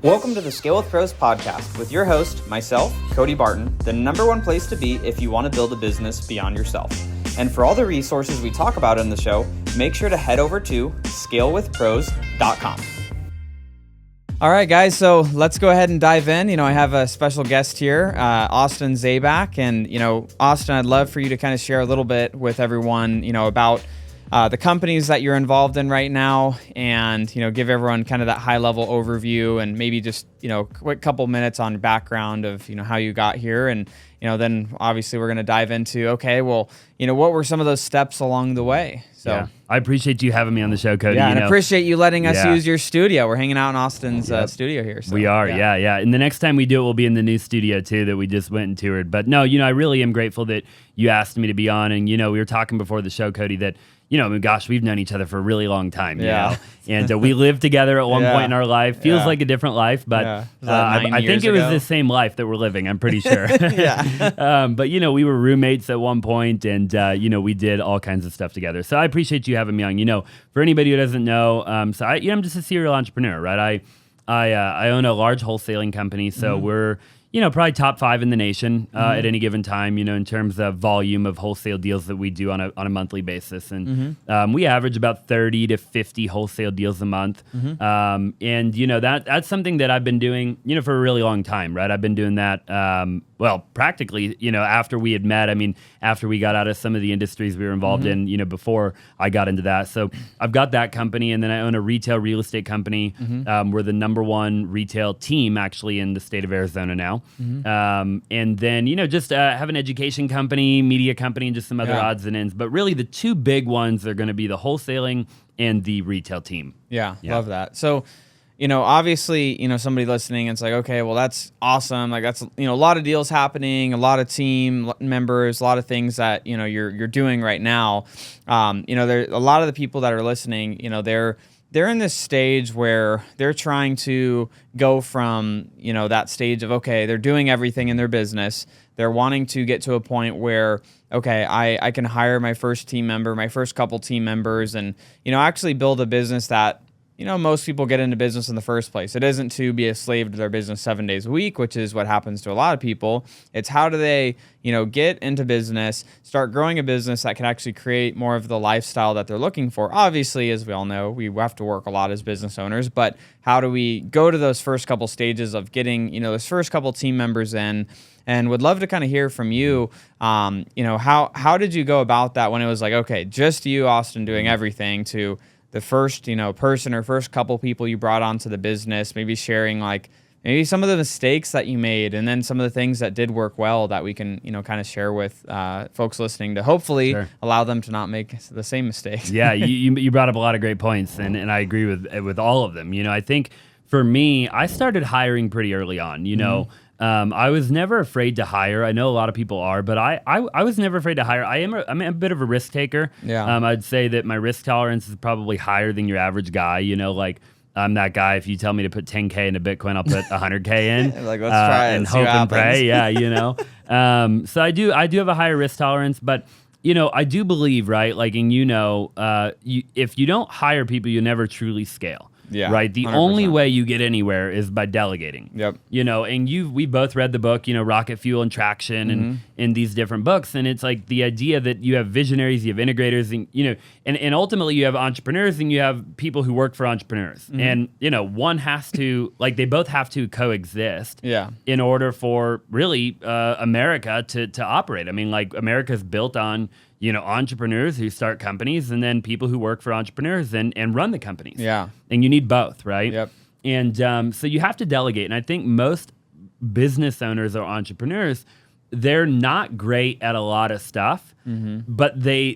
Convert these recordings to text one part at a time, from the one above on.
Welcome to the Scale with Pros podcast with your host, myself, Cody Barton, the number one place to be if you want to build a business beyond yourself. And for all the resources we talk about in the show, make sure to head over to scalewithpros.com. All right, guys, so let's go ahead and dive in. I have a special guest here, Austin Zaback. And, Austin, I'd love for you to kind of share a little bit with everyone, about the companies that you're involved in right now, and give everyone kind of that high level overview, and maybe just quick couple minutes on background of how you got here, and then obviously we're going to dive into what were some of those steps along the way. So yeah. I appreciate you having me on the show, Cody. Yeah, and I appreciate you letting us use your studio. We're hanging out in Austin's studio here. So, we are, yeah. And the next time we do it, we'll be in the new studio too that we just went and toured. But no, I really am grateful that you asked me to be on. And we were talking before the show, Cody, that we've known each other for a really long time. And we lived together at one point in our life. Feels like a different life, but I think it was the same life that we're living. I'm pretty sure. But we were roommates at one point, and we did all kinds of stuff together. So I appreciate you having me on. For anybody who doesn't know, I'm just a serial entrepreneur, right? I own a large wholesaling company, so we're probably top 5 in the nation at any given time, in terms of volume of wholesale deals that we do on a monthly basis. And we average about 30 to 50 wholesale deals a month. And, that's something that I've been doing, for a really long time, right? I've been doing that, practically, after we had met. After we got out of some of the industries we were involved in, before I got into that. So I've got that company, and then I own a retail real estate company. We're the number one retail team, actually, in the state of Arizona now. And then, have an education company, media company, and just some other odds and ends. But really the two big ones are going to be the wholesaling and the retail team. Yeah. Love that. So, obviously, somebody listening, it's like, okay, well, that's awesome. Like that's, a lot of deals happening, a lot of team members, a lot of things that, you're doing right now. There a lot of the people that are listening, they're in this stage where they're trying to go from, that stage of, okay, they're doing everything in their business. They're wanting to get to a point where, okay, I can hire my first team member, my first couple team members, and, actually build a business that, most people get into business in the first place. It isn't to be a slave to their business 7 days a week, which is what happens to a lot of people. It's how do they, get into business, start growing a business that can actually create more of the lifestyle that they're looking for. Obviously, as we all know, we have to work a lot as business owners, but how do we go to those first couple stages of getting, those first couple team members in? And would love to kind of hear from you, how did you go about that when it was like, okay, just you, Austin, doing everything, to the first, person or first couple people you brought onto the business, maybe sharing maybe some of the mistakes that you made, and then some of the things that did work well that we can, kind of share with folks listening to hopefully allow them to not make the same mistakes. Yeah, you brought up a lot of great points, and I agree with all of them. I think for me, I started hiring pretty early on, I was never afraid to hire. I know a lot of people are, but I was never afraid to hire. I'm a bit of a risk taker. Yeah. I'd say that my risk tolerance is probably higher than your average guy. I'm that guy. If you tell me to put 10K into Bitcoin, I'll put 100K in. Let's try it and hope and pray. Yeah, So I do have a higher risk tolerance, but I do believe, right? If you don't hire people, you never truly scale. Yeah, right. The 100%. Only way you get anywhere is by delegating. Yep. And we both read the book, Rocket Fuel and Traction, and in these different books, and it's like the idea that you have visionaries, you have integrators, and and ultimately you have entrepreneurs and you have people who work for entrepreneurs, and one has to they both have to coexist. Yeah. In order for really America to operate. America's built on entrepreneurs who start companies, and then people who work for entrepreneurs and run the companies. Yeah. And you need both, right? Yep. And so you have to delegate. And I think most business owners or entrepreneurs, they're not great at a lot of stuff, but they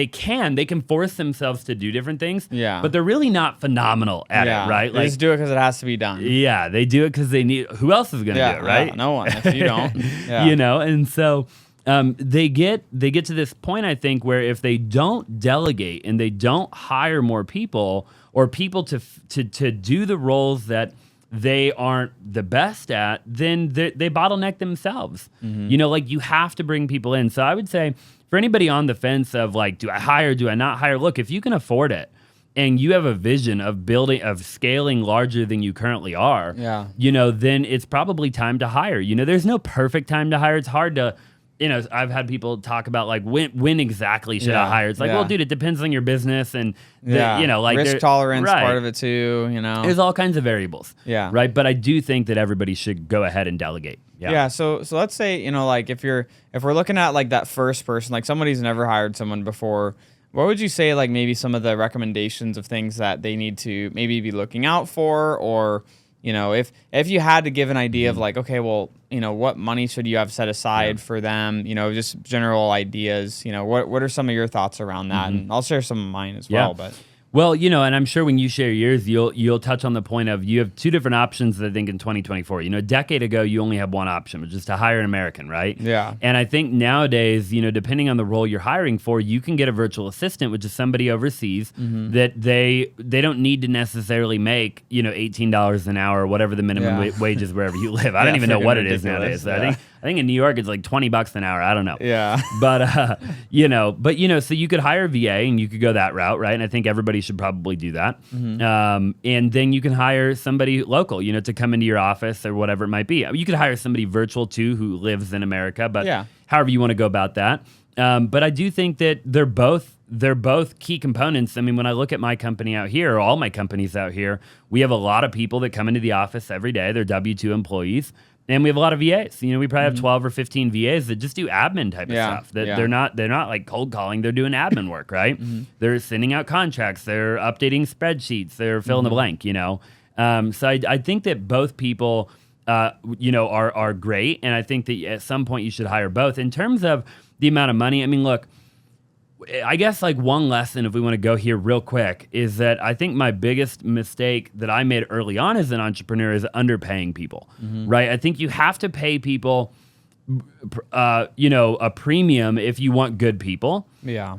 can force themselves to do different things. Yeah. But they're really not phenomenal at it, right? They just do it because it has to be done. Yeah. They do it because they need. Who else is going to do it, right? No one. If you don't. And so. They get to this point, I think, where if they don't delegate and they don't hire more people, or people to do the roles that they aren't the best at, then they bottleneck themselves. You have to bring people in. So I would say for anybody on the fence of do I hire, do I not hire? Look, if you can afford it, and you have a vision of scaling larger than you currently are, then it's probably time to hire. There's no perfect time to hire. It's hard to, I've had people talk about like when exactly should I hire? It's like, well, dude, it depends on your business and like risk tolerance part of it too. There's all kinds of variables. Yeah. Right. But I do think that everybody should go ahead and delegate. Yeah. So let's say like if we're looking at like that first person, like somebody's never hired someone before. What would you say, like maybe some of the recommendations of things that they need to maybe be looking out for, or if you had to give an idea of like, okay, well, what money should you have set aside for them? Just general ideas. What are some of your thoughts around that? And I'll share some of mine as well. But well, and I'm sure when you share yours, you'll touch on the point of you have two different options. I think in 2024, a decade ago, you only have one option, which is to hire an American, right? Yeah. And I think nowadays, depending on the role you're hiring for, you can get a virtual assistant, which is somebody overseas that they don't need to necessarily make, $18 an hour or whatever the minimum wage is wherever you live. I don't even know what it is nowadays. I think in New York it's like $20 an hour. I don't know. Yeah. But so you could hire a VA and you could go that route, right? And I think everybody should probably do that. And then you can hire somebody local, to come into your office or whatever it might be. You could hire somebody virtual too who lives in America, but however you want to go about that. But I do think that they're both key components. I mean, when I look at my company out here, or all my companies out here, we have a lot of people that come into the office every day. They're W-2 employees. And we have a lot of VAs. We probably have 12 or 15 VAs that just do admin type of stuff. They're not like cold calling. They're doing admin work, right? They're sending out contracts. They're updating spreadsheets. They're filling the blank, So I think that both people, are great. And I think that at some point you should hire both. In terms of the amount of money, I mean, look, I guess like one lesson, if we want to go here real quick, is that I think my biggest mistake that I made early on as an entrepreneur is underpaying people, right? I think you have to pay people, a premium if you want good people,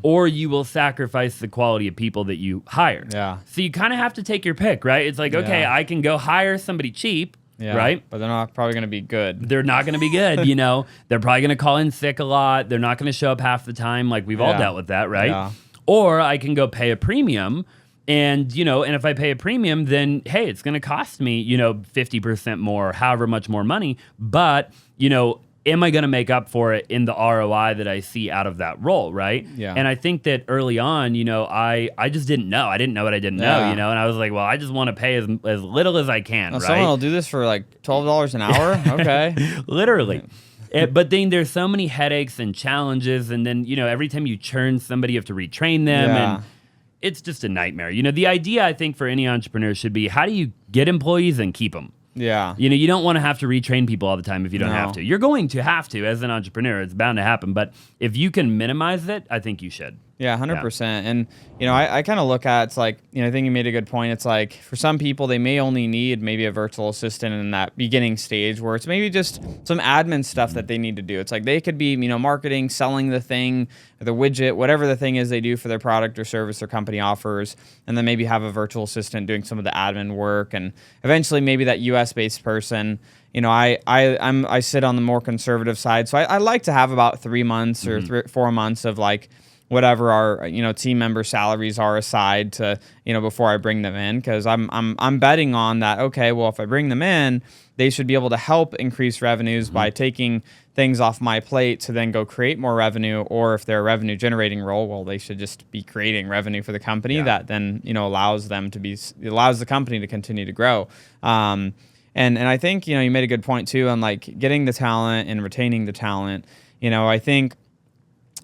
or you will sacrifice the quality of people that you hire. Yeah. So you kind of have to take your pick, right? It's like, okay, I can go hire somebody cheap. Right? But they're not probably going to be good. They're not going to be good, They're probably going to call in sick a lot. They're not going to show up half the time. Like, we've all dealt with that, right? Yeah. Or I can go pay a premium, and, and if I pay a premium, then, hey, it's going to cost me, 50% more, however much more money. But, am I going to make up for it in the ROI that I see out of that role, right? Yeah. And I think that early on, I just didn't know. I didn't know what I didn't know, and I was like, well, I just want to pay as little as I can, right? Someone will do this for like $12 an hour? Okay. Literally. But then there's so many headaches and challenges, and then, every time you churn somebody, you have to retrain them, and it's just a nightmare. The idea, I think, for any entrepreneur should be, how do you get employees and keep them? Yeah. You don't want to have to retrain people all the time if you don't have to. You're going to have to as an entrepreneur. It's bound to happen. But if you can minimize it, I think you should. Yeah, 100%. And, I kind of look at, it's like, I think you made a good point. It's like, for some people, they may only need maybe a virtual assistant in that beginning stage where it's maybe just some admin stuff that they need to do. It's like they could be, marketing, selling the thing, the widget, whatever the thing is they do for their product or service their company offers, and then maybe have a virtual assistant doing some of the admin work. And eventually maybe that US-based person, I sit on the more conservative side. So I like to have about 3 months or 4 months of like, whatever our team member salaries are aside to before I bring them in, because I'm betting on that. Okay, well, if I bring them in, they should be able to help increase revenues by taking things off my plate to then go create more revenue. Or if they're a revenue generating role, well, they should just be creating revenue for the company that then allows the company to continue to grow. And I think you made a good point too on like getting the talent and retaining the talent. I think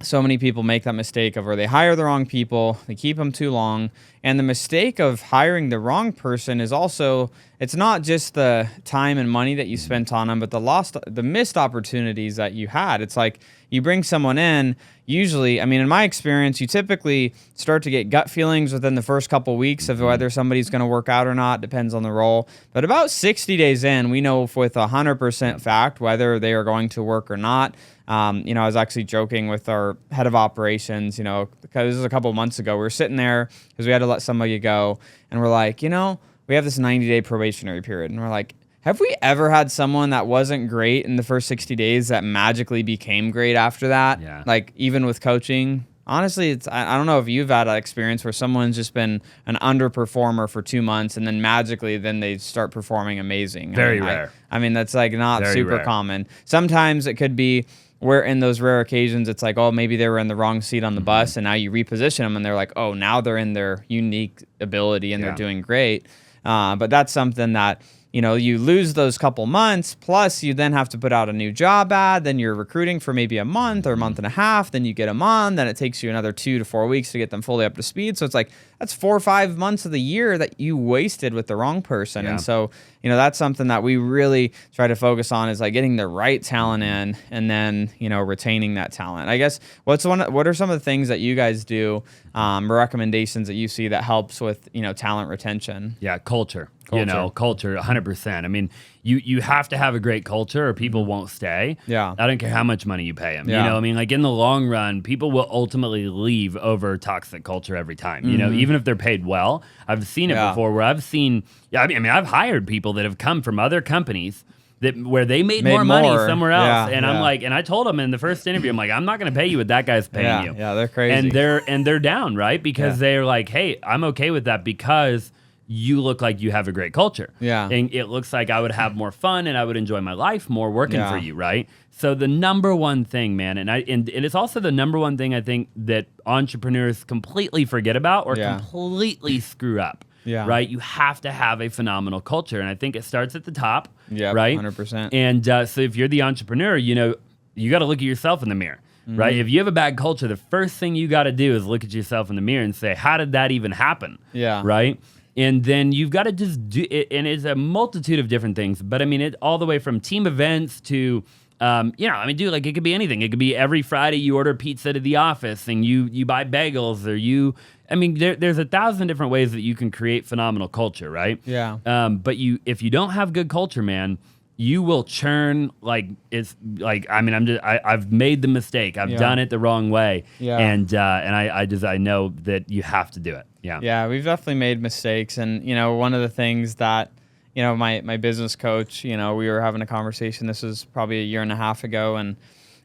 so many people make that mistake of where they hire the wrong people, they keep them too long, and the mistake of hiring the wrong person is also, it's not just the time and money that you spent on them, but the missed opportunities that you had. It's like you bring someone in, usually, in my experience, you typically start to get gut feelings within the first couple weeks of whether somebody's going to work out or not, depends on the role. But about 60 days in, we know with 100% fact whether they are going to work or not. I was actually joking with our head of operations, because this was a couple of months ago. We were sitting there because we had to let somebody go, and we're like, we have this 90-day probationary period, and we're like, have we ever had someone that wasn't great in the first 60 days that magically became great after that? Yeah. Like, even with coaching? Honestly, I don't know if you've had that experience where someone's just been an underperformer for 2 months and then magically then they start performing amazing. Very rare. I mean, that's like not Very super rare. common. Sometimes it could be where in those rare occasions, it's like, oh, maybe they were in the wrong seat on the bus and now you reposition them and they're like, oh, now they're in their unique ability and they're doing great. But that's something that, you know, you lose those couple months, plus you then have to put out a new job ad, then you're recruiting for maybe a month or a month and a half, then you get them on, then it takes you another 2 to 4 weeks to get them fully up to speed. So it's like, that's 4 or 5 months of the year that you wasted with the wrong person. And so, you know, that's something that we really try to focus on is like getting the right talent in and then, you know, retaining that talent. I guess what are some of the things that you guys do, recommendations that you see that helps with, you know, talent retention? Yeah, culture. You know, culture, 100%. I mean, you have to have a great culture or people won't stay. Yeah. I don't care how much money you pay them. Yeah. You know, I mean, like in the long run, people will ultimately leave over toxic culture every time. You know, even if they're paid well. I've seen it before where I've seen, I mean, I've hired people that have come from other companies where they made more money somewhere else. And I'm like, and I told them in the first interview, I'm like, I'm not going to pay you what that guy's paying you. Yeah, they're crazy. And they're down, right? Because they're like, hey, I'm okay with that because you look like you have a great culture. Yeah. And it looks like I would have more fun and I would enjoy my life more working for you, right? So the number one thing, man, and it's also the number one thing I think that entrepreneurs completely forget about or completely screw up. Yeah. Right? You have to have a phenomenal culture. And I think it starts at the top. Yeah. Right? 100%. And so if you're the entrepreneur, you know, you got to look at yourself in the mirror. Right? If you have a bad culture, the first thing you got to do is look at yourself in the mirror and say, how did that even happen? Yeah. Right? And then you've got to just do it, and it's a multitude of different things. But I mean, it all the way from team events to, you know, I mean, dude, like it could be anything. It could be every Friday you order pizza to the office and you buy bagels or I mean, there's 1,000 different ways that you can create phenomenal culture, right? Yeah. But if you don't have good culture, man, you will churn like it's like, I mean, I've made the mistake. I've done it the wrong way. Yeah. And I know that you have to do it. Yeah. Yeah, we've definitely made mistakes. And, you know, one of the things that, you know, my business coach, you know, we were having a conversation. This was probably a year and a half ago. And,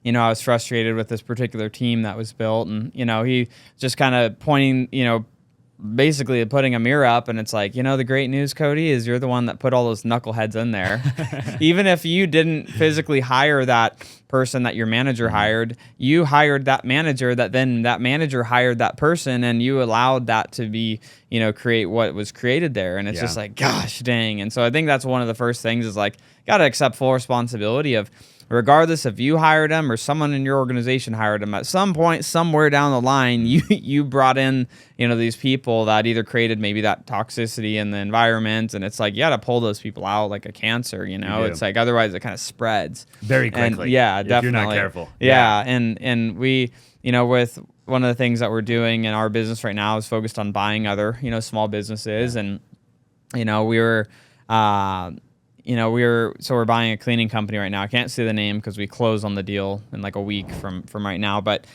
you know, I was frustrated with this particular team that was built. And, you know, he just kind of pointing, you know, basically putting a mirror up, and it's like, you know, the great news, Cody, is you're the one that put all those knuckleheads in there. Even if you didn't physically hire that person that your manager hired, you hired that manager that then that manager hired that person, and you allowed that to be, you know, create what was created there. And it's just like, gosh dang. And so I think that's one of the first things is like, got to accept full responsibility of, regardless if you hired them or someone in your organization hired them, at some point, somewhere down the line, you brought in, you know, these people that either created maybe that toxicity in the environment, and it's like you got to pull those people out like a cancer, you know. It's like otherwise it kind of spreads very quickly. And yeah, definitely. If you're not careful. Yeah, and we, you know, with one of the things that we're doing in our business right now is focused on buying other, you know, small businesses, and you know, we're buying a cleaning company right now. I can't say the name because we close on the deal in like a week from right now. But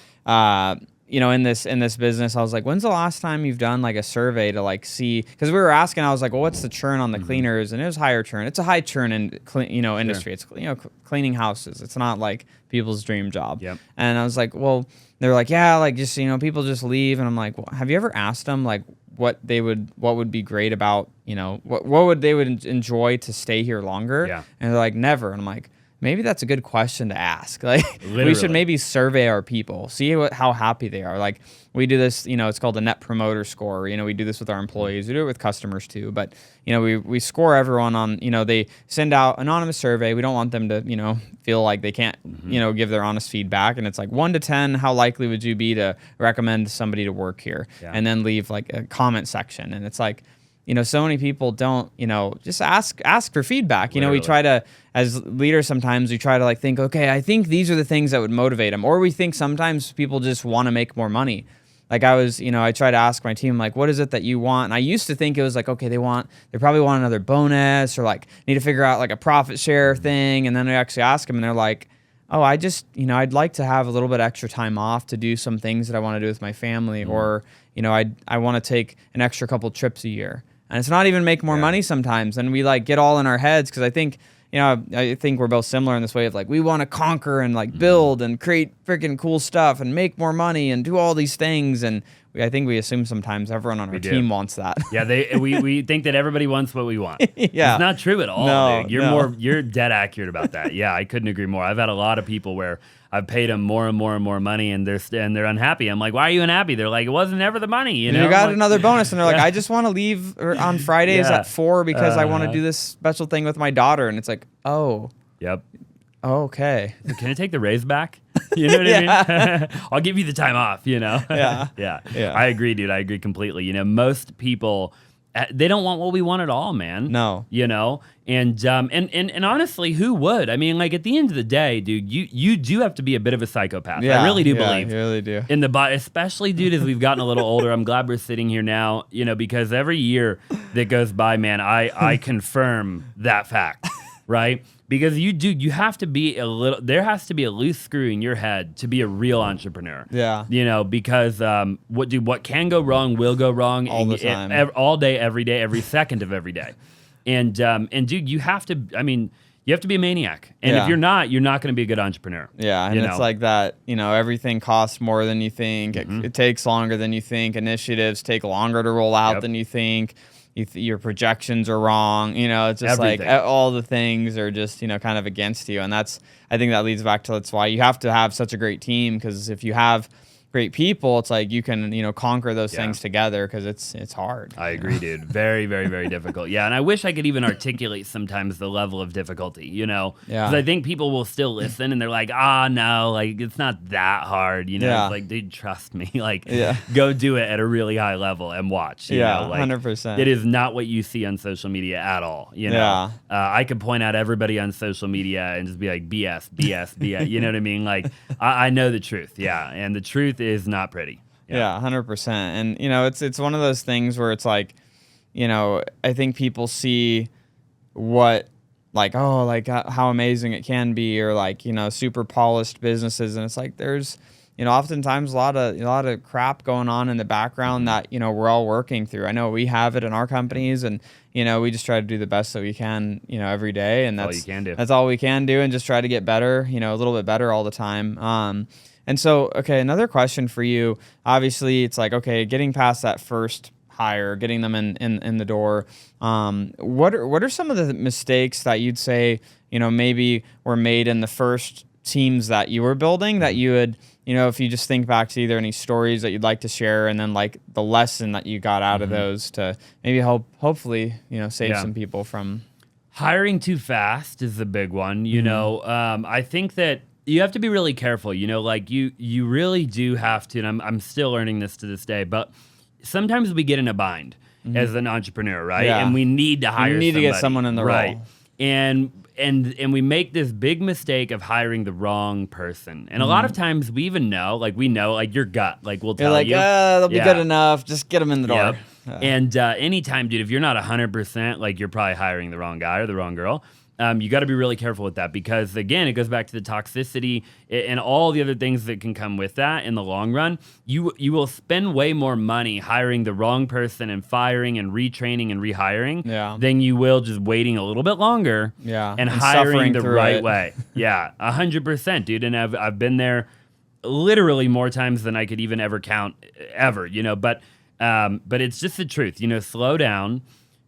you know, in this business, I was like, when's the last time you've done like a survey to like see? Because we were asking, I was like, well, what's the churn on the cleaners? And it was higher churn. It's a high churn in industry. It's, you know, cleaning houses. It's not like people's dream job. Yep. And I was like, well, they're like, yeah, like just, you know, people just leave. And I'm like, well, have you ever asked them like what would be great about, you know, what would they would enjoy to stay here longer? Yeah. And they're like, never. And I'm like, maybe that's a good question to ask. Like, we should maybe survey our people, see how happy they are. Like, we do this, you know, it's called the Net Promoter Score. You know, we do this with our employees. We do it with customers too. But, you know, we score everyone on, you know, they send out anonymous survey. We don't want them to, you know, feel like they can't, you know, give their honest feedback. And it's like 1 to 10, how likely would you be to recommend somebody to work here? Yeah. And then leave like a comment section. And it's like, you know, so many people don't, you know, just ask for feedback. You know, we try to, as leaders, sometimes we try to like think, okay, I think these are the things that would motivate them. Or we think sometimes people just want to make more money. Like I try to ask my team, like, what is it that you want? And I used to think it was like, okay, they probably want another bonus or like need to figure out like a profit share thing. And then I actually ask them and they're like, oh, I just, you know, I'd like to have a little bit extra time off to do some things that I want to do with my family. Or, you know, I want to take an extra couple trips a year. And it's not even make more money sometimes. And we like get all in our heads because I think, you know, I think we're both similar in this way of like, we want to conquer and like build and create freaking cool stuff and make more money and do all these things. And I think we assume sometimes everyone on our team wants that. Yeah, we think that everybody wants what we want. Yeah. It's not true at all, No, dude. no. You're dead accurate about that. Yeah, I couldn't agree more. I've had a lot of people where I've paid them more and more and more money, and they're unhappy. I'm like, why are you unhappy? They're like, it wasn't ever the money, you know? You got like, another bonus, and they're like, I just want to leave on Fridays at 4 because I want to do this special thing with my daughter. And it's like, oh. Yep. Oh, okay. Can I take the raise back? You know what I mean? I'll give you the time off, you know? Yeah. Yeah. I agree, dude. I agree completely. You know, most people, they don't want what we want at all, man. No. You know? And honestly, who would? I mean, like, at the end of the day, dude, you do have to be a bit of a psychopath. Yeah, I really do believe. You really do. In the body, especially, dude, as we've gotten a little older. I'm glad we're sitting here now, you know, because every year that goes by, man, I confirm that fact, right? Because you have to be there has to be a loose screw in your head to be a real entrepreneur. Yeah. You know, because what can go wrong will go wrong All the time. all day, every second of every day. And dude, you have to be a maniac. And if you're not going to be a good entrepreneur. Yeah, and it's like that, you know, everything costs more than you think. It takes longer than you think. Initiatives take longer to roll out than you think. Your projections are wrong. You know, it's just Everything. like all the things are just, you know, kind of against you. And I think that leads back to that's why you have to have such a great team, because if you have great people, it's like you can, you know, conquer those things together, because it's hard. I agree, dude. Very, very, very difficult. Yeah, and I wish I could even articulate sometimes the level of difficulty, you know? Yeah. Because I think people will still listen and they're like, no, like, it's not that hard, you know? Yeah. It's like, dude, trust me. Like, Yeah. go do it at a really high level and watch. You know? Like, 100%. It is not what you see on social media at all, you know? Yeah. I could point out everybody on social media and just be like, BS, BS, BS. You know what I mean? Like, I know the truth, yeah. And the truth is not pretty. Yeah, 100%. And, you know, it's one of those things where it's like, you know, I think people see what, like, oh, like how amazing it can be, or like, you know, super polished businesses. And it's like, there's, you know, oftentimes a lot of crap going on in the background that, you know, we're all working through. I know we have it in our companies, and, you know, we just try to do the best that we can, you know, every day. And that's all you can do. That's all we can do, and just try to get better, you know, a little bit better all the time. And so, okay, another question for you. Obviously, it's like, okay, getting past that first hire, getting them in the door. What are some of the mistakes that you'd say, you know, maybe were made in the first teams that you were building that you would, you know, if you just think back to either any stories that you'd like to share, and then like the lesson that you got out of those to maybe hopefully, you know, save some people from hiring too fast is the big one. You know, I think that you have to be really careful, you know, like you really do have to, and I'm still learning this to this day, but sometimes we get in a bind as an entrepreneur, right? Yeah. And we need to hire to get someone in the right. role. And we make this big mistake of hiring the wrong person. And a lot of times we even know, like your gut, like we'll tell You're like, they'll be good enough. Just get them in the door. Yep. Yeah. And anytime, dude, if you're not 100%, like you're probably hiring the wrong guy or the wrong girl. You got to be really careful with that, because again, it goes back to the toxicity and all the other things that can come with that. In the long run, you will spend way more money hiring the wrong person and firing and retraining and rehiring than you will just waiting a little bit longer and hiring the right way. Yeah, 100%, dude. And I've been there literally more times than I could even ever count ever, you know, but it's just the truth, you know. Slow down.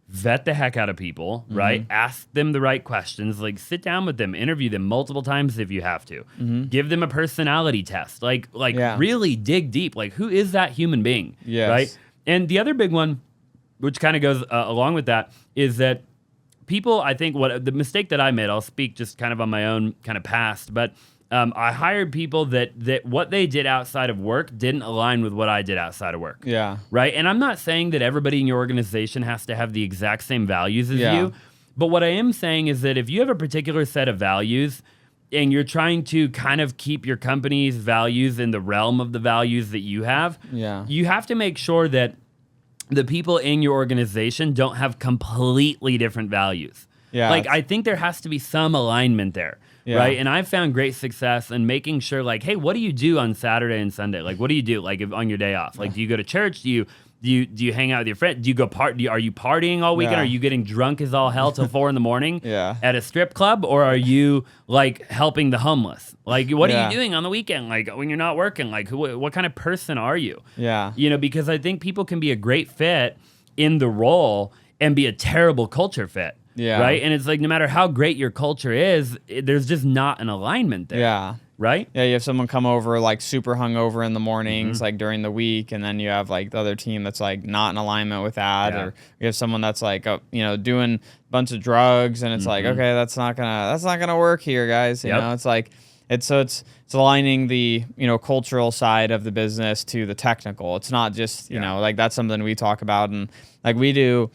Vet the heck out of people, right? Ask them the right questions. Like, sit down with them, interview them multiple times if you have to. Give them a personality test. Like really dig deep. Like, who is that human being? Yes. Right? And the other big one, which kind of goes along with that, is that people, I think the mistake that I made, I'll speak just kind of on my own kind of past, but I hired people that what they did outside of work didn't align with what I did outside of work. Yeah. Right? And I'm not saying that everybody in your organization has to have the exact same values as you, but what I am saying is that if you have a particular set of values and you're trying to kind of keep your company's values in the realm of the values that you have, you have to make sure that the people in your organization don't have completely different values. Yeah. Like, I think there has to be some alignment there. Yeah. Right. And I've found great success in making sure, like, hey, what do you do on Saturday and Sunday? Like, what do you do, like, on your day off? Like, do you go to church? Do Do you hang out with your friends? Do you go are you partying all weekend? Yeah. Are you getting drunk as all hell till 4 a.m. Yeah. at a strip club? Or are you like helping the homeless? Like, what are you doing on the weekend? Like when you're not working, like what kind of person are you? Yeah. You know, because I think people can be a great fit in the role and be a terrible culture fit. Yeah. Right. And it's like, no matter how great your culture is, there's just not an alignment there. Yeah. Right? Yeah, you have someone come over like super hungover in the mornings, like during the week, and then you have like the other team that's like not in alignment with that, or you have someone that's like doing a bunch of drugs, and it's like, okay, that's not gonna work here, guys. You know, it's like it's aligning the cultural side of the business to the technical. It's not just like that's something we talk about, and like we do.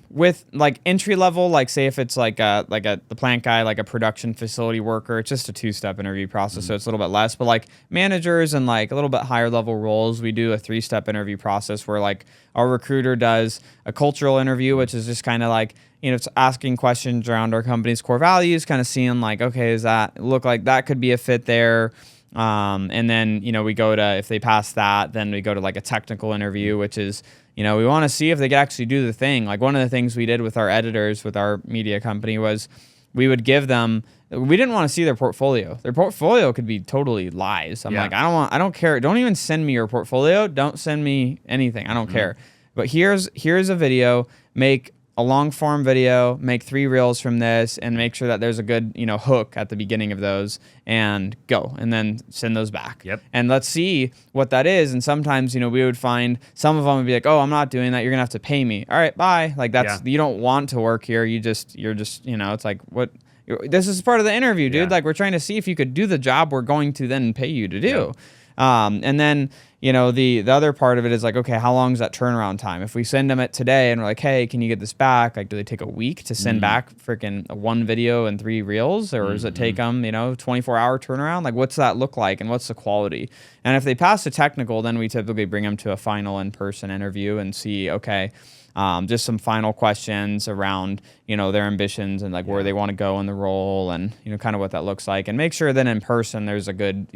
With like entry level, like say if it's the plant guy, like a production facility worker, it's just a 2-step interview process, so it's a little bit less. But like managers and like a little bit higher level roles, we do a 3-step interview process where like our recruiter does a cultural interview, which is just kind of like it's asking questions around our company's core values, kind of seeing like, okay, does that look like that could be a fit there? And then we go to, if they pass that, then we go to like a technical interview, which is we want to see if they could actually do the thing. Like one of the things we did with our editors, with our media company, was we would give them, we didn't want to see their portfolio. Their portfolio could be totally lies. I'm like, I don't care. Don't even send me your portfolio. Don't send me anything. I don't care. But here's a video. Make a long form video, make 3 reels from this, and make sure that there's a good, hook at the beginning of those, and go, and then send those back. And let's see what that is. And sometimes, we would find some of them would be like, oh, I'm not doing that. You're gonna have to pay me. All right, bye. Like that's, you don't want to work here. You're just, it's like, what? This is part of the interview, dude. Like we're trying to see if you could do the job we're going to then pay you to do. And then, the other part of it is like, okay, how long is that turnaround time? If we send them it today and we're like, hey, can you get this back? Like, do they take a week to send back freaking 1 video and 3 reels? Or does it take them, 24-hour turnaround? Like, what's that look like? And what's the quality? And if they pass the technical, then we typically bring them to a final in-person interview and see, okay, just some final questions around, their ambitions and like where they want to go in the role, and, kind of what that looks like, and make sure that in person there's a good,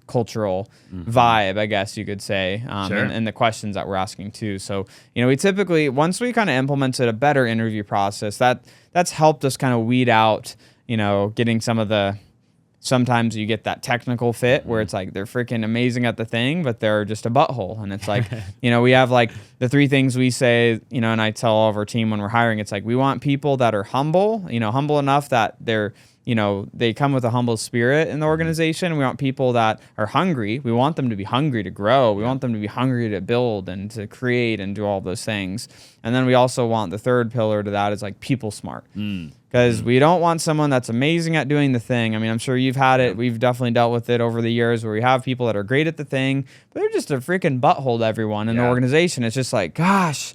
cultural vibe, I guess you could say, and the questions that we're asking too. So, we typically, once we kind of implemented a better interview process, that's helped us kind of weed out, getting some of the, sometimes you get that technical fit where it's like they're freaking amazing at the thing, but they're just a butthole. And it's like, we have like the 3 things we say, and I tell all of our team when we're hiring, it's like, we want people that are humble, humble enough that they're, they come with a humble spirit in the organization. We want people that are hungry. We want them to be hungry to grow. We want them to be hungry to build and to create and do all those things. And then we also want the 3rd pillar to that is like people smart. Because we don't want someone that's amazing at doing the thing. I mean, I'm sure you've had it. We've definitely dealt with it over the years where we have people that are great at the thing, but they're just a freaking butthole to everyone in the organization. It's just like, gosh,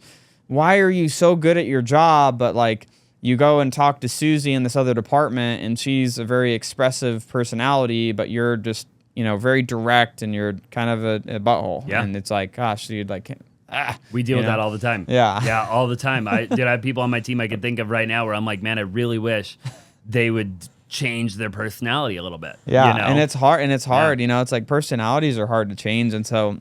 why are you so good at your job? But like, you go and talk to Susie in this other department, and she's a very expressive personality, but you're just, very direct, and you're kind of a butthole. And it's like, gosh, dude, like, we deal with that all the time. Yeah, all the time. I have people on my team I could think of right now where I'm like, man, I really wish they would change their personality a little bit. And it's hard. It's like personalities are hard to change, and so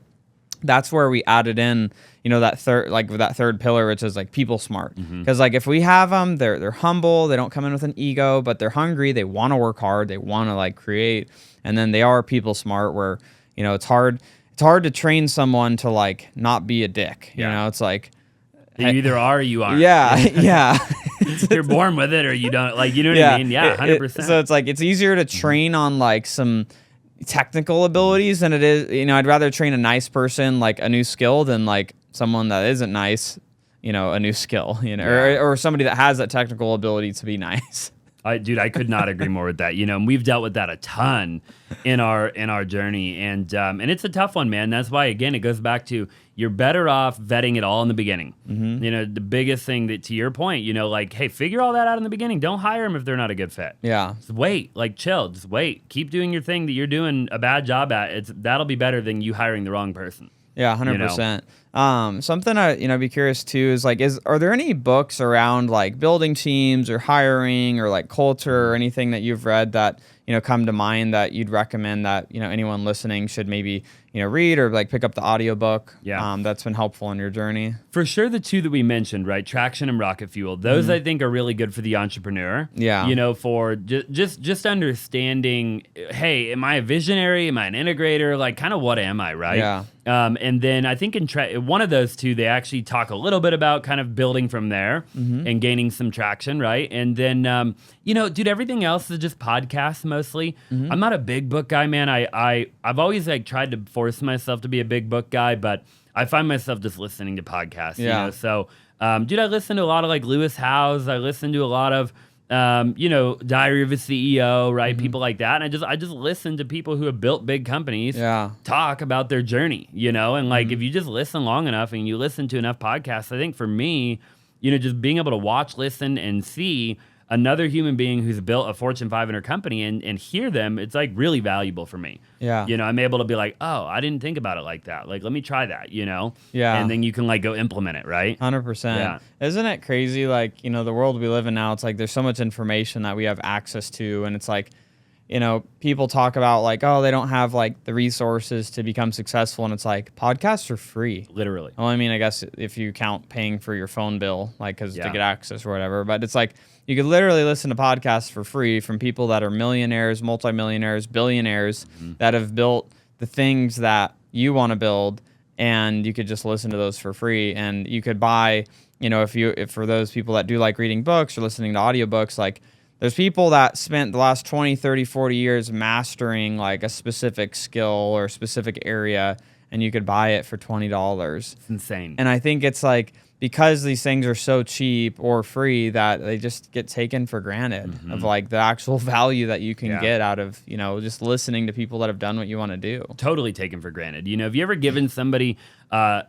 that's where we added in, that third pillar, which is like people smart. Because like if we have them, they're humble, they don't come in with an ego, but they're hungry, they want to work hard, they want to like create, and then they are people smart, where it's hard to train someone to like not be a dick. It's like you either are or you aren't. You're born with it or you don't. Like, you know what I mean? Yeah, 100%. So it's like it's easier to train on like some technical abilities than it is. I'd rather train a nice person like a new skill than like someone that isn't nice, a new skill, or somebody that has that technical ability to be nice. Dude, I could not agree more with that. And we've dealt with that a ton in our journey, and it's a tough one, man. That's why, again, it goes back to you're better off vetting it all in the beginning. The biggest thing that, to your point, like, hey, figure all that out in the beginning. Don't hire them if they're not a good fit. Just wait, like, chill, just wait. Keep doing your thing that you're doing a bad job at. That'll be better than you hiring the wrong person. 100%. Something be curious too is like, are there any books around like building teams or hiring or like culture or anything that you've read that, come to mind that you'd recommend that, anyone listening should maybe, read or like pick up the audiobook? That's been helpful in your journey. For sure, the two that we mentioned, right? Traction and Rocket Fuel. Those I think are really good for the entrepreneur. Yeah. For just understanding, hey, am I a visionary? Am I an integrator? Like, kind of what am I, right? Yeah. And then I think in one of those two, they actually talk a little bit about kind of building from there and gaining some traction, right? And then, dude, everything else is just podcasts mostly. I'm not a big book guy, man. I've always like tried to force myself to be a big book guy, but I find myself just listening to podcasts. Yeah. So, dude, I listen to a lot of like Lewis Howes. I listen to a lot of Diary of a CEO, right? People like that. And I just listen to people who have built big companies talk about their journey, and like if you just listen long enough and you listen to enough podcasts, I think for me, just being able to watch, listen, and see another human being who's built a Fortune 500 company and hear them, it's like really valuable for me. Yeah. I'm able to be like, oh, I didn't think about it like that. Like, let me try that, Yeah. And then you can like go implement it, right? 100%. Yeah. Isn't it crazy? Like, the world we live in now, it's like there's so much information that we have access to. And it's like, people talk about like, oh, they don't have like the resources to become successful. And it's like, podcasts are free. Literally. Well, I mean, I guess if you count paying for your phone bill, like, to get access or whatever, but it's like, you could literally listen to podcasts for free from people that are millionaires, multimillionaires, billionaires that have built the things that you want to build, and you could just listen to those for free. And you could buy, if for those people that do like reading books or listening to audiobooks, like there's people that spent the last 20, 30, 40 years mastering like a specific skill or a specific area, and you could buy it for $20. It's insane. And I think it's like, because these things are so cheap or free that they just get taken for granted of like the actual value that you can get out of, just listening to people that have done what you want to do. Totally taken for granted. Have you ever given somebody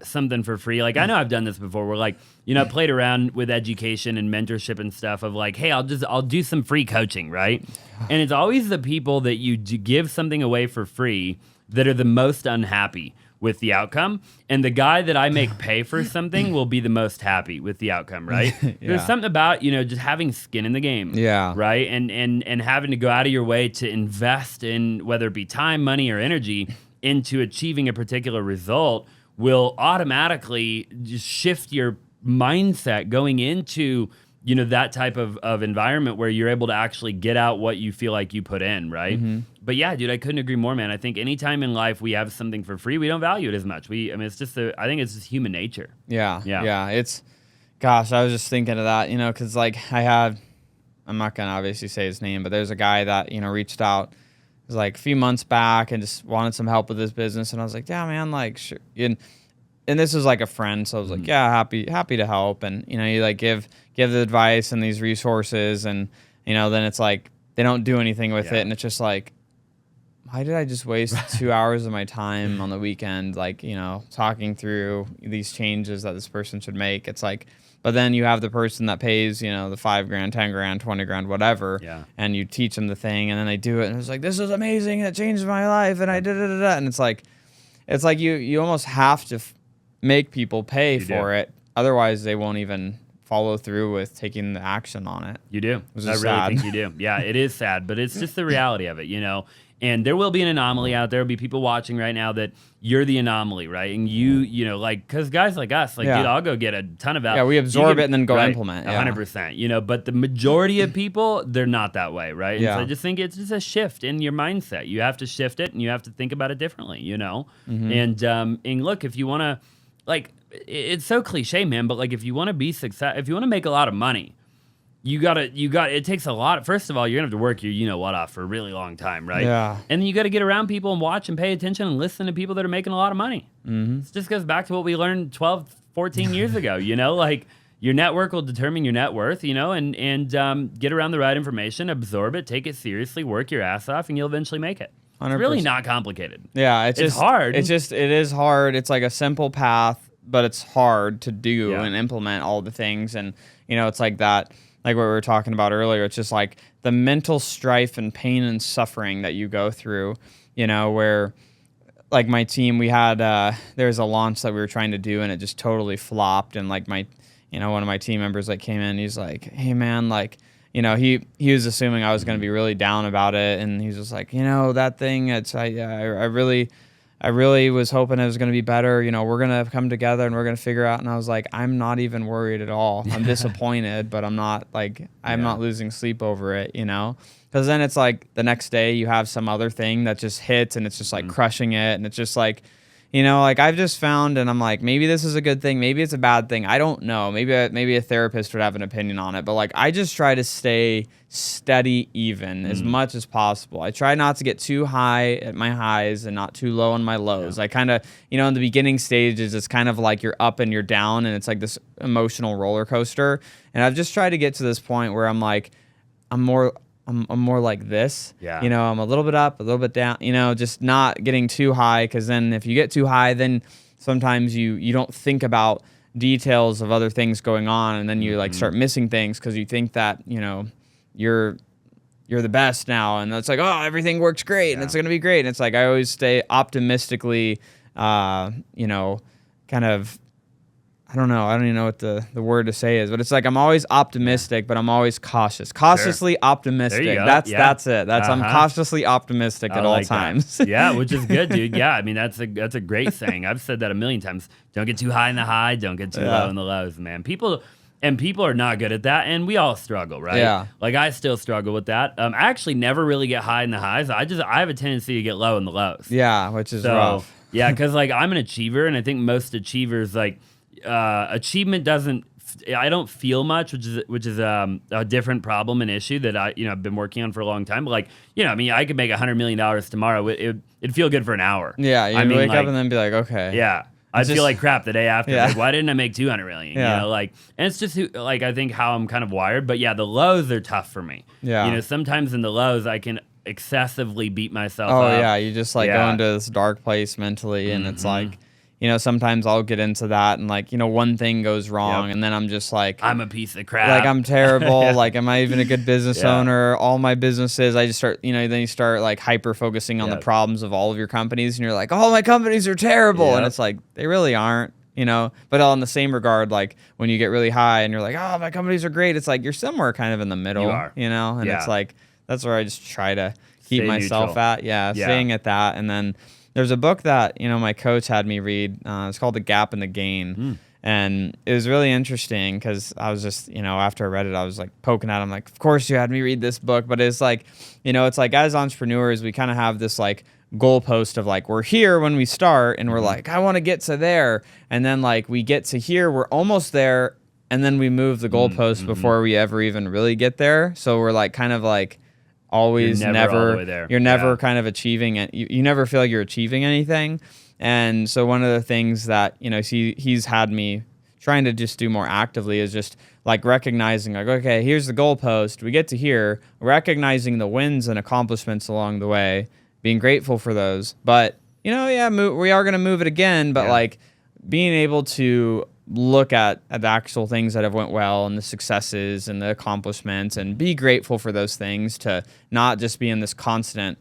something for free? Like, I know I've done this before where like, I played around with education and mentorship and stuff of like, hey, I'll do some free coaching, right? And it's always the people that you give something away for free that are the most unhappy with the outcome, and the guy that I make pay for something will be the most happy with the outcome, right? There's something about, just having skin in the game, right? And having to go out of your way to invest in, whether it be time, money, or energy, into achieving a particular result will automatically just shift your mindset going into, that type of environment where you're able to actually get out what you feel like you put in, right? But yeah, dude, I couldn't agree more, man. I think anytime in life we have something for free, we don't value it as much. It's just I think it's just human nature. Yeah. Gosh, I was just thinking of that, because like I'm not going to obviously say his name, but there's a guy that, reached out, it was like a few months back and just wanted some help with his business. And I was like, yeah, man, like, sure. And this was like a friend. So I was like, yeah, happy to help. And, you like give the advice and these resources. And, then it's like, they don't do anything with it. And it's just like, why did I just waste 2 hours of my time on the weekend, like, talking through these changes that this person should make? It's like, but then you have the person that pays, the $5,000, $10,000, $20,000, whatever, and you teach them the thing, and then they do it, and it's like, this is amazing, it changed my life, and I did it, and it's like you almost have to make people pay for it, otherwise they won't even follow through with taking the action on it. You do. I really think you do. Yeah, it is sad, but it's just the reality of it, And there will be an anomaly out there. There'll be people watching right now that you're the anomaly, right? And because guys like us, like, dude, I'll go get a ton of value. Yeah, we absorb it and then go implement. 100%. But the majority of people, they're not that way, right? And so I just think it's just a shift in your mindset. You have to shift it, and you have to think about it differently, And look, if you want to, like, it's so cliche, man, but like, if you want to be if you want to make a lot of money, it takes a lot. First of all, you're gonna have to work your off for a really long time, right? Yeah. And then you got to get around people and watch and pay attention and listen to people that are making a lot of money. It just goes back to what we learned 12, 14 years ago, like your network will determine your net worth, and get around the right information, absorb it, take it seriously, work your ass off, and you'll eventually make it. 100%. It's really not complicated. Yeah. It's hard. It is hard. It's like a simple path, but it's hard to do and implement all the things. And, it's like that. Like what we were talking about earlier, it's just like the mental strife and pain and suffering that you go through, where like my team, we had there was a launch that we were trying to do, and it just totally flopped. And like one of my team members like came in, he's like, "Hey man, like, he was assuming I was going to be really down about it, and he's just like, that thing, I really was hoping it was going to be better. We're going to come together and we're going to figure out." And I was like, I'm not even worried at all. I'm disappointed, but I'm not losing sleep over it, because then it's like the next day you have some other thing that just hits and it's just like crushing it. And it's just like, like I've just found, and I'm like, maybe this is a good thing, maybe it's a bad thing, I don't know. Maybe a therapist would have an opinion on it, but like I just try to stay steady even as much as possible. I try not to get too high at my highs and not too low on my lows. I kind of, in the beginning stages, it's kind of like you're up and you're down, and it's like this emotional roller coaster. And I've just tried to get to this point where I'm like, I'm more like this. Yeah. I'm a little bit up, a little bit down, just not getting too high, because then if you get too high, then sometimes you don't think about details of other things going on, and then you like start missing things because you think that, you're the best now, and it's like, oh, everything works great and it's going to be great. And it's like I always stay optimistically kind of, I don't even know what the word to say is, but it's like I'm always optimistic, but I'm always cautiously optimistic. There you go. That's it. I'm cautiously optimistic at all times. Yeah, which is good, dude. Yeah, I mean that's a great saying. I've said that a million times. Don't get too high in the high. Don't get too low in the lows, man. People are not good at that, and we all struggle, right? Yeah. Like I still struggle with that. I actually never really get high in the highs. I have a tendency to get low in the lows. Yeah, which is rough. Yeah, because like I'm an achiever, and I think most achievers like. Achievement I don't feel much, which is a different problem and issue that I've been working on for a long time. But like, I could make $100 million tomorrow. It'd feel good for an hour. Yeah, you wake up and then be like, okay. Yeah. I'd feel like crap the day after. Yeah. Like, why didn't I make $200 million? Yeah. And it's just like, I think how I'm kind of wired. But yeah, the lows are tough for me. Yeah. Sometimes in the lows, I can excessively beat myself up. Oh, yeah. You just go into this dark place mentally, and it's like, sometimes I'll get into that, and like, one thing goes wrong, and then I'm just like, I'm a piece of crap. Like, I'm terrible. Like, am I even a good business owner? All my businesses, I just start, then you start like hyper focusing on the problems of all of your companies, and you're like, all my companies are terrible. And it's like, they really aren't, but on the same regard, like when you get really high and you're like, oh, my companies are great. It's like, you're somewhere kind of in the middle, You are. And it's like, that's where I just try to keep Stay myself neutral. at. Yeah. Staying at that. And then there's a book that, my coach had me read. It's called The Gap and the Gain. And it was really interesting because I was just, after I read it, I was like poking at him, like, of course you had me read this book. But it's like, it's like as entrepreneurs, we kind of have this like goalpost of like, we're here when we start and we're like, I want to get to there. And then like we get to here, we're almost there. And then we move the goalpost before we ever even really get there. So we're like kind of like, always You're never all the way there. You're never kind of achieving it. You never feel like you're achieving anything. And so one of the things that, he's had me trying to just do more actively is just like recognizing like, okay, here's the goalpost. We get to here, recognizing the wins and accomplishments along the way, being grateful for those. But, we are going to move it again. But like being able to look at the actual things that have went well and the successes and the accomplishments and be grateful for those things, to not just be in this constant,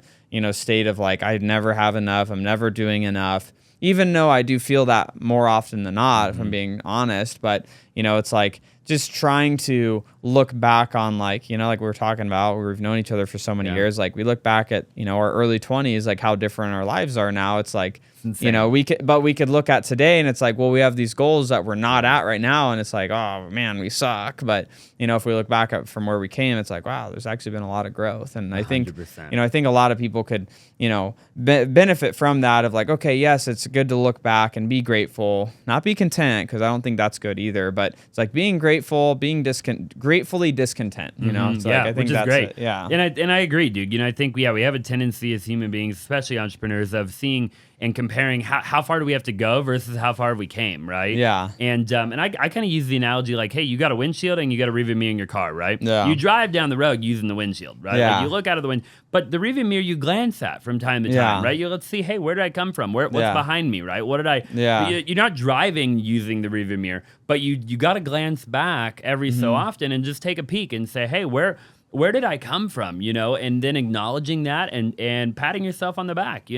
state of like, I never have enough. I'm never doing enough, even though I do feel that more often than not, if I'm being honest. But, it's like just trying to look back on like, like we were talking about, we've known each other for so many years. Like we look back at, our early 20s, like how different our lives are now. It's like, we could look at today and it's like, well, we have these goals that we're not at right now. And it's like, oh man, we suck. But, if we look back at from where we came, it's like, wow, there's actually been a lot of growth. And I think, 100%. I think a lot of people could, benefit from that of like, okay, yes, it's good to look back and be grateful, not be content, because I don't think that's good either. But it's like being grateful, being gratefully discontent, So like, I think which is that's great. it. Yeah. And I agree, dude. I think we have a tendency as human beings, especially entrepreneurs, of seeing and comparing how far do we have to go versus how far we came, right? Yeah. And I kind of use the analogy like, hey, you got a windshield and you got a rearview mirror in your car, right? Yeah. You drive down the road using the windshield, right? Yeah. Like you look out of the wind, but the rearview mirror you glance at from time to time, right? Let's see, hey, where did I come from? What's behind me, right? What did I? Yeah. You're not driving using the rearview mirror, but you got to glance back every so often and just take a peek and say, hey, where did I come from, and then acknowledging that and patting yourself on the back,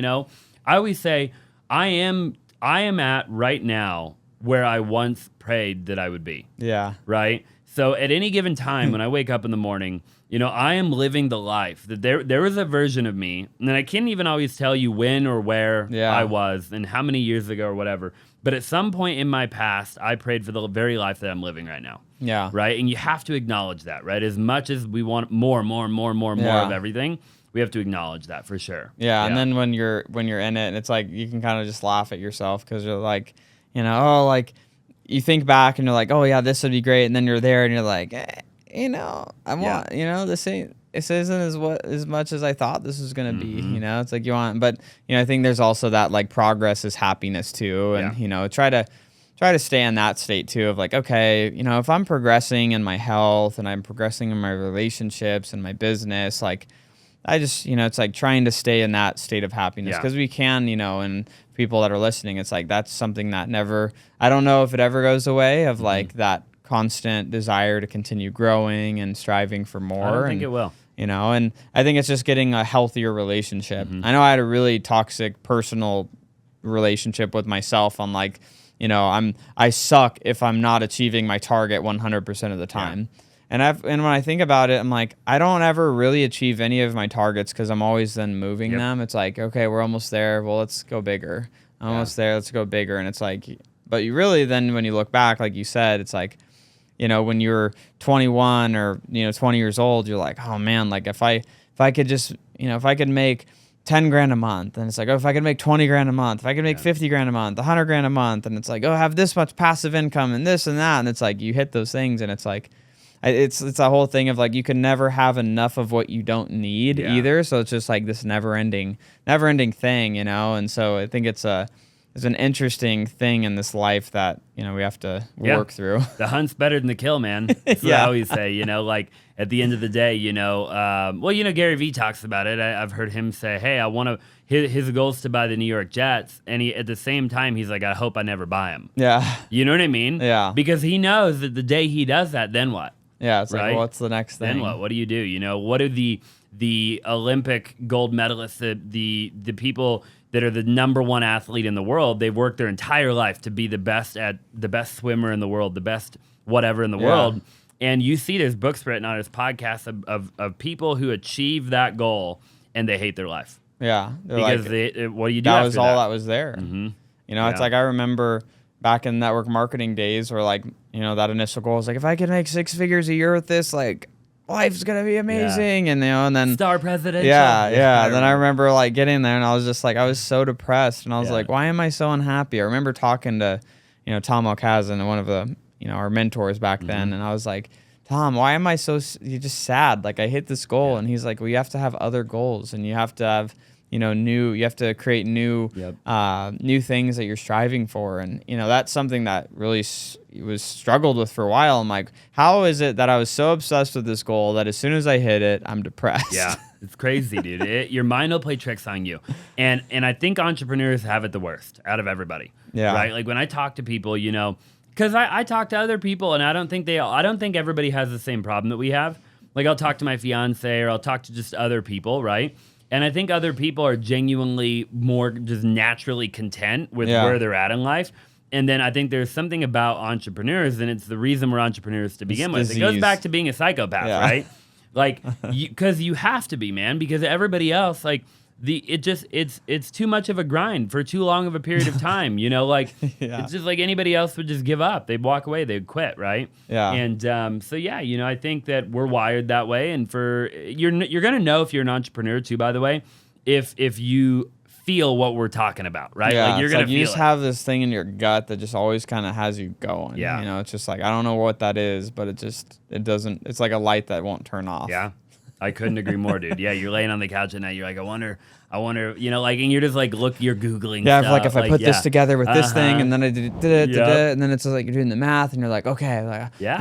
I always say I am at right now where I once prayed that I would be. Yeah. Right? So at any given time when I wake up in the morning, I am living the life that there was a version of me, and I can't even always tell you when or where I was and how many years ago or whatever. But at some point in my past, I prayed for the very life that I'm living right now. Yeah. Right? And you have to acknowledge that, right? As much as we want more of everything, we have to acknowledge that for sure. Yeah. And then when you're in it, it's like you can kind of just laugh at yourself because you're like, oh, like you think back and you're like, oh yeah, this would be great, and then you're there and you're like, I want, this isn't as much as I thought this was gonna be. It's like you want, but I think there's also that like progress is happiness too, and try to stay in that state too of like, okay, if I'm progressing in my health and I'm progressing in my relationships and my business, like I just, it's like trying to stay in that state of happiness because we can, and people that are listening, it's like that's something that I don't know if it ever goes away of like that constant desire to continue growing and striving for more. I don't think it will. And I think it's just getting a healthier relationship. I know I had a really toxic personal relationship with myself on like, I suck if I'm not achieving my target 100% of the time. Yeah. And when I think about it, I'm like, I don't ever really achieve any of my targets because I'm always then moving them. It's like, okay, we're almost there. Well, let's go bigger. Almost there. Let's go bigger. And it's like, but you really then when you look back, like you said, it's like, when you're 21 or 20 years old, you're like, oh man, like if I could just if I could make 10 grand a month, and it's like, oh, if I could make 20 grand a month, if I could make 50 grand a month, 100 grand a month, and it's like, oh, I have this much passive income and this and that, and it's like you hit those things, and it's like. It's a whole thing of like you can never have enough of what you don't need either. So it's just like this never ending thing, And so I think it's an interesting thing in this life that we have to work through. The hunt's better than the kill, man. That's what I always say. Like at the end of the day, Gary Vee talks about it. I've heard him say, "Hey, I want to." His goal is to buy the New York Jets, and at the same time, he's like, "I hope I never buy them." Yeah, you know what I mean? Yeah, because he knows that the day he does that, then what? Yeah, it's right? Like, well, what's the next thing? Then what? What do you do? What do the Olympic gold medalists, the people that are the number one athlete in the world, they've worked their entire life to be the best swimmer in the world, the best whatever in the world. And you see there's books written on, there's podcasts of people who achieve that goal and they hate their life. Yeah. Because what do you do that after was all that was there. Mm-hmm. It's like I remember back in network marketing days where like, that initial goal was like, if I could make 6 figures a year with this, like life's going to be amazing. And, and then star presidential. Yeah. And then I remember like getting there and I was just like, I was so depressed and I was like, why am I so unhappy? I remember talking to, Tom Alcazan, one of the, our mentors back then. And I was like, Tom, why am I so just sad? Like I hit this goal and he's like, well, you have to have other goals and you have to have, you have to create new things that you're striving for. And, that's something that really was struggled with for a while. I'm like, how is it that I was so obsessed with this goal that as soon as I hit it, I'm depressed? Yeah, it's crazy, dude. Your mind will play tricks on you. And I think entrepreneurs have it the worst out of everybody. Yeah. Right? Like when I talk to people, because I talk to other people and I don't think everybody has the same problem that we have. Like I'll talk to my fiance or I'll talk to just other people, right? And I think other people are genuinely more just naturally content with where they're at in life. And then I think there's something about entrepreneurs, and it's the reason we're entrepreneurs to begin with. It goes back to being a psychopath, right? Like, because you have to be, man, because everybody else, like, it's too much of a grind for too long of a period of time, it's just like anybody else would just give up. They'd walk away, they'd quit, right? Yeah. And I think that we're wired that way. And you're gonna know if you're an entrepreneur too, by the way, if you feel what we're talking about, right? Yeah, like you're gonna like you just have this thing in your gut that just always kind of has you going. Yeah. It's just like I don't know what that is, but it doesn't. It's like a light that won't turn off. Yeah. I couldn't agree more, dude. Yeah, you're laying on the couch at night. You're like, I wonder, and you're just like, you're Googling stuff. Like if I put this together with this thing, and then I did it, and then it's like you're doing the math, and you're like, okay, all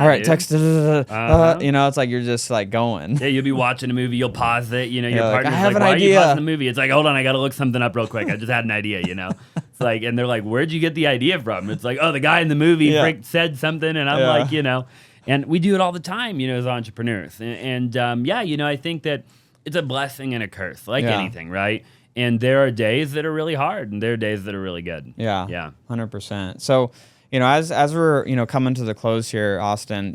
right, dude. Text, it's like you're just like going. Yeah, you'll be watching a movie, you'll pause it, your partner's I have like, an why idea. are you pausing the movie? It's like, hold on, I got to look something up real quick. I just had an idea, It's like, and they're like, where'd you get the idea from? It's like, oh, the guy in the movie said something, and I'm like, and we do it all the time, as entrepreneurs. And I think that it's a blessing and a curse, like anything, right? And there are days that are really hard, and there are days that are really good. Yeah. 100%. So, as we're, coming to the close here, Austin,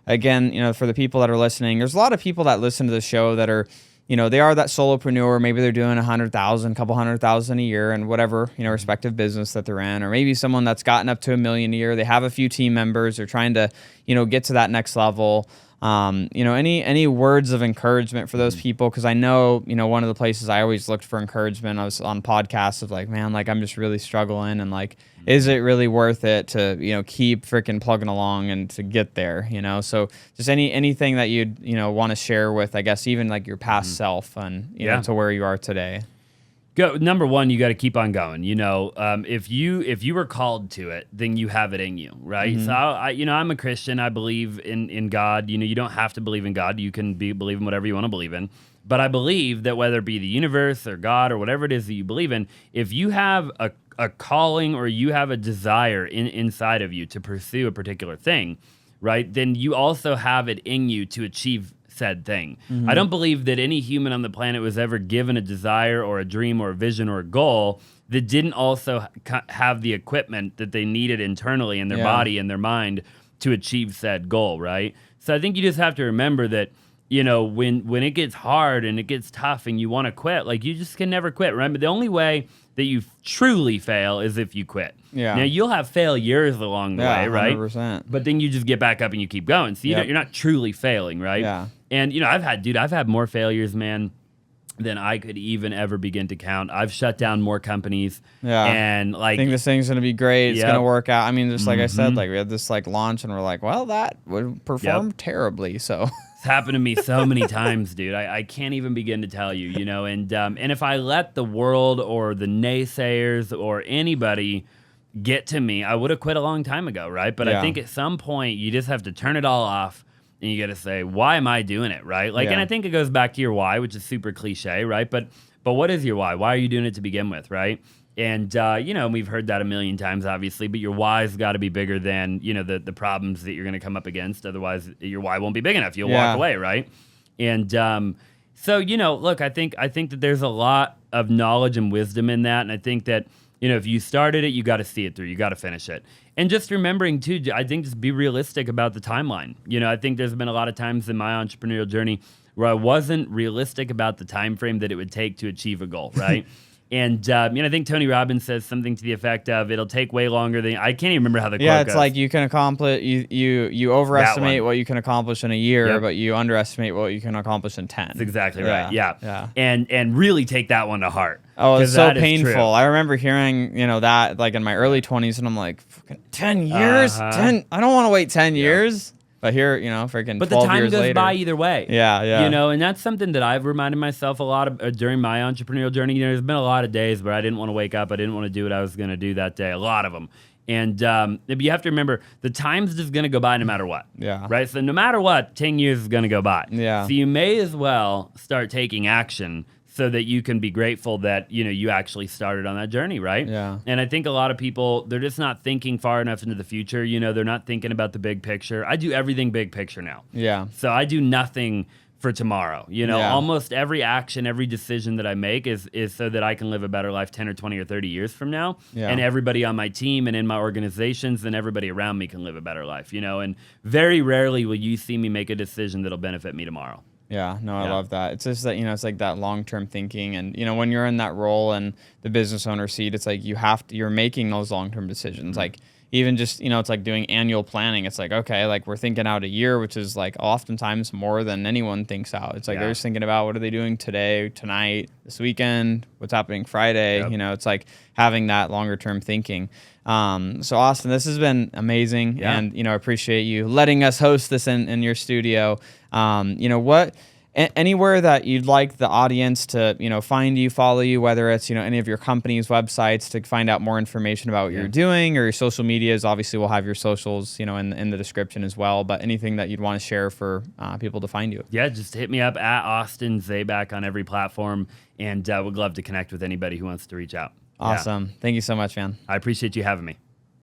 again, for the people that are listening, there's a lot of people that listen to the show that are, they are that solopreneur. Maybe they're doing 100,000, couple 100,000 a year and whatever, respective business that they're in, or maybe someone that's gotten up to $1 million a year. They have a few team members. They're trying to, get to that next level. Any words of encouragement for those people? Because I know, one of the places I always looked for encouragement, I was on podcasts of like, man, like I'm just really struggling, and like, is it really worth it to, keep freaking plugging along and to get there, So just anything that you'd, want to share with, I guess, even like your past self and, to where you are today. Number one, you got to keep on going. If you were called to it, then you have it in you, right? So I'm a Christian. I believe in God. You don't have to believe in God. You can believe in whatever you want to believe in. But I believe that whether it be the universe or God or whatever it is that you believe in, if you have a calling or you have a desire inside of you to pursue a particular thing, right? Then you also have it in you to achieve said thing. I don't believe that any human on the planet was ever given a desire or a dream or a vision or a goal that didn't also have the equipment that they needed internally in their body and their mind to achieve said goal, right? So I think you just have to remember that, when it gets hard and it gets tough and you want to quit, like you just can never quit, right? But the only way that you truly fail is if you quit. Yeah. Now you'll have failures along the way, right? 100%. But then you just get back up and you keep going. So you're not truly failing, right? Yeah. And I've had more failures, man, than I could even ever begin to count. I've shut down more companies. Yeah. And like, I think this thing's gonna be great. It's gonna work out. I mean, just like I said, like we had this like launch and we're like, well, that would perform terribly. So it's happened to me so many times, dude. I can't even begin to tell you, and if I let the world or the naysayers or anybody get to me, I would have quit a long time ago, right? But I think at some point you just have to turn it all off. And you got to say, why am I doing it, right? Like, and I think it goes back to your why, which is super cliche, right? But what is your why? Why are you doing it to begin with, right? And, we've heard that a million times, obviously, but your why's got to be bigger than, the problems that you're going to come up against. Otherwise, your why won't be big enough. You'll walk away, right? And so, look, I think that there's a lot of knowledge and wisdom in that. And I think that, if you started it, you got to see it through. You got to finish it. And just remembering, too, I think just be realistic about the timeline. I think there's been a lot of times in my entrepreneurial journey where I wasn't realistic about the time frame that it would take to achieve a goal, right? And I think Tony Robbins says something to the effect of, it'll take way longer than, I can't even remember how the quote goes. It's like you can accomplish, you overestimate what you can accomplish in a year, but you underestimate what you can accomplish in 10. That's exactly right, yeah. And really take that one to heart. Oh, it's so painful. I remember hearing, that like in my early 20s, and I'm like, 10 years? 10? I don't want to wait 10 years. But here, freaking 12 years later. But the time goes by either way. Yeah. And that's something that I've reminded myself a lot of during my entrepreneurial journey. There's been a lot of days where I didn't want to wake up. I didn't want to do what I was going to do that day. A lot of them. And you have to remember, the time's just going to go by no matter what. Yeah. Right? So no matter what, 10 years is going to go by. Yeah. So you may as well start taking action so that you can be grateful that, you actually started on that journey, right? Yeah. And I think a lot of people, they're just not thinking far enough into the future. They're not thinking about the big picture. I do everything big picture now. Yeah. So I do nothing for tomorrow. Almost every action, every decision that I make is so that I can live a better life 10 or 20 or 30 years from now. Yeah. And everybody on my team and in my organizations and everybody around me can live a better life, and very rarely will you see me make a decision that'll benefit me tomorrow. Yeah, no, I love that. It's just that, it's like that long-term thinking. And, when you're in that role and the business owner seat, it's like you're making those long-term decisions. Mm-hmm. Like even just, it's like doing annual planning. It's like, okay, like we're thinking out a year, which is like oftentimes more than anyone thinks out. It's like they're just thinking about what are they doing today, tonight, this weekend, what's happening Friday. Yep. It's like having that longer-term thinking. So Austin, this has been amazing, and I appreciate you letting us host this in your studio. Anywhere that you'd like the audience to find you, follow you, whether it's any of your company's websites to find out more information about what you're doing, or your social medias. Obviously, we'll have your socials in the description as well. But anything that you'd want to share for people to find you. Yeah, just hit me up at Austin Zaback on every platform, and would love to connect with anybody who wants to reach out. Awesome. Thank you so much, man. I appreciate you having me.